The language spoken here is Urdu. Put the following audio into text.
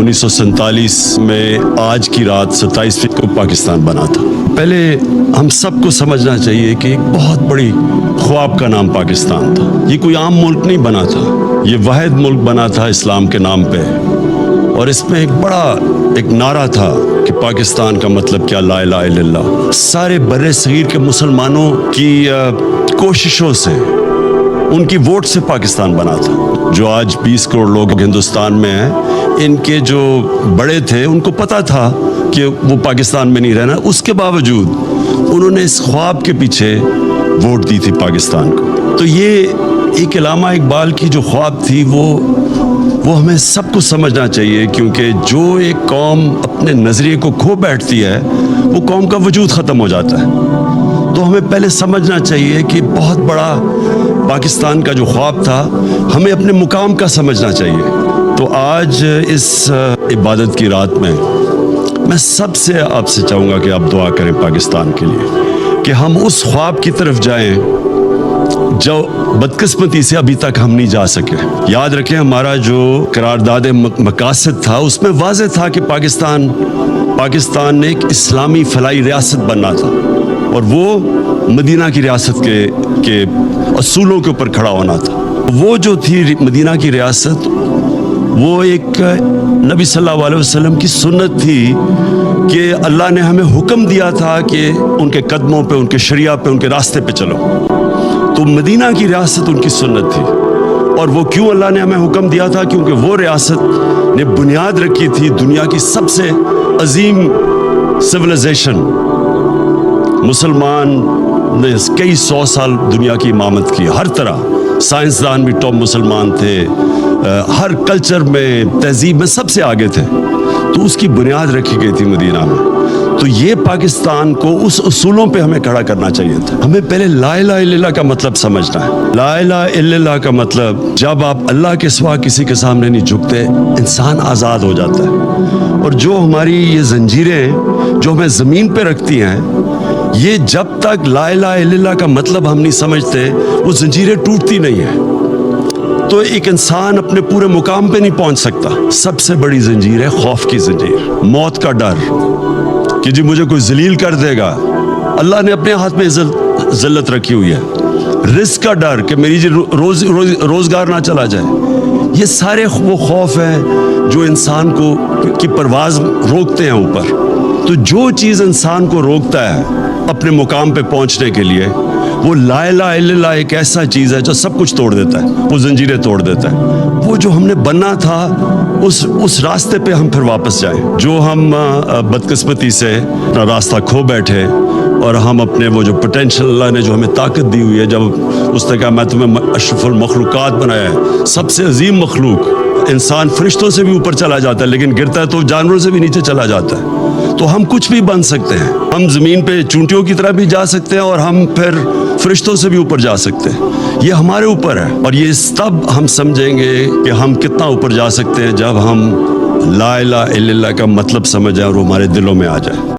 1947 میں آج کی رات 27 فروری کو پاکستان بنا تھا۔ پہلے ہم سب کو سمجھنا چاہیے کہ ایک بہت بڑی خواب کا نام پاکستان تھا۔ یہ کوئی عام ملک نہیں بنا تھا، یہ واحد ملک بنا تھا اسلام کے نام پہ، اور اس میں ایک بڑا نعرہ تھا کہ پاکستان کا مطلب کیا، لا الہ الا اللہ۔ سارے بر صغیر کے مسلمانوں کی کوششوں سے، ان کی ووٹ سے پاکستان بنا تھا۔ جو آج 20 کروڑ لوگ ہندوستان میں ہیں، ان کے جو بڑے تھے ان کو پتہ تھا کہ وہ پاکستان میں نہیں رہنا، اس کے باوجود انہوں نے اس خواب کے پیچھے ووٹ دی تھی پاکستان کو۔ تو یہ ایک علامہ اقبال کی جو خواب تھی وہ ہمیں سب کو سمجھنا چاہیے، کیونکہ جو ایک قوم اپنے نظریے کو کھو بیٹھتی ہے وہ قوم کا وجود ختم ہو جاتا ہے۔ تو ہمیں پہلے سمجھنا چاہیے کہ بہت بڑا پاکستان کا جو خواب تھا ہمیں اپنے مقام کا سمجھنا چاہیے۔ تو آج اس عبادت کی رات میں سب سے آپ سے چاہوں گا کہ آپ دعا کریں پاکستان کے لیے، کہ ہم اس خواب کی طرف جائیں جو بدقسمتی سے ابھی تک ہم نہیں جا سکے۔ یاد رکھیں، ہمارا جو قرارداد مقاصد تھا اس میں واضح تھا کہ پاکستان نے ایک اسلامی فلاحی ریاست بننا تھا، اور وہ مدینہ کی ریاست کے اصولوں کے اوپر کھڑا ہونا تھا۔ وہ جو تھی مدینہ کی ریاست، وہ ایک نبی صلی اللہ علیہ وسلم کی سنت تھی کہ اللہ نے ہمیں حکم دیا تھا کہ ان کے قدموں پہ، ان کے شریعہ پہ، ان کے راستے پہ چلو۔ تو مدینہ کی ریاست ان کی سنت تھی، اور وہ کیوں اللہ نے ہمیں حکم دیا تھا؟ کیونکہ وہ ریاست نے بنیاد رکھی تھی دنیا کی سب سے عظیم سویلائزیشن۔ مسلمان نے کئی 100 سال دنیا کی امامت کی، ہر طرح سائنسدان بھی ٹاپ مسلمان تھے، ہر کلچر میں، تہذیب میں سب سے آگے تھے۔ تو اس کی بنیاد رکھی گئی تھی مدینہ میں۔ تو یہ پاکستان کو اس اصولوں پہ ہمیں کھڑا کرنا چاہیے تھا۔ ہمیں پہلے لا الہ الا اللہ کا مطلب سمجھنا ہے۔ لا الہ الا اللہ کا مطلب، جب آپ اللہ کے سوا کسی کے سامنے نہیں جھکتے، انسان آزاد ہو جاتا ہے۔ اور جو ہماری یہ زنجیریں جو ہمیں زمین پہ رکھتی ہیں، یہ جب تک لا الہ الا اللہ کا مطلب ہم نہیں سمجھتے، وہ زنجیریں ٹوٹتی نہیں ہیں۔ تو ایک انسان اپنے پورے مقام پہ نہیں پہنچ سکتا۔ سب سے بڑی زنجیر ہے خوف کی زنجیر، موت کا ڈر کہ جی مجھے کوئی ذلیل کر دے گا۔ اللہ نے اپنے ہاتھ میں ذلت رکھی ہوئی ہے۔ رزق کا ڈر کہ میری جی روزگار نہ چلا جائے۔ یہ سارے وہ خوف ہیں جو انسان کی پرواز روکتے ہیں اوپر۔ تو جو چیز انسان کو روکتا ہے اپنے مقام پہ پہنچنے کے لیے، وہ لا الہ الا اللہ ایک ایسا چیز ہے جو سب کچھ توڑ دیتا ہے، وہ زنجیریں توڑ دیتا ہے۔ وہ جو ہم نے بننا تھا اس راستے پہ ہم پھر واپس جائیں۔ جو ہم بدقسمتی سے اپنا راستہ کھو بیٹھے، اور ہم اپنے وہ جو پوٹینشل اللہ نے جو ہمیں طاقت دی ہوئی ہے، جب اس نے کہا میں تمہیں اشرف المخلوقات بنایا ہے، سب سے عظیم مخلوق، انسان فرشتوں سے بھی اوپر چلا جاتا ہے لیکن گرتا ہے تو جانوروں سے بھی نیچے چلا جاتا ہے۔ تو ہم کچھ بھی بن سکتے ہیں، ہم زمین پہ چونٹیوں کی طرح بھی جا سکتے ہیں، اور ہم پھر فرشتوں سے بھی اوپر جا سکتے ہیں۔ یہ ہمارے اوپر ہے، اور یہ تب ہم سمجھیں گے کہ ہم کتنا اوپر جا سکتے ہیں جب ہم لا الہ الا اللہ کا مطلب سمجھ جائیں اور وہ ہمارے دلوں میں آ جائے۔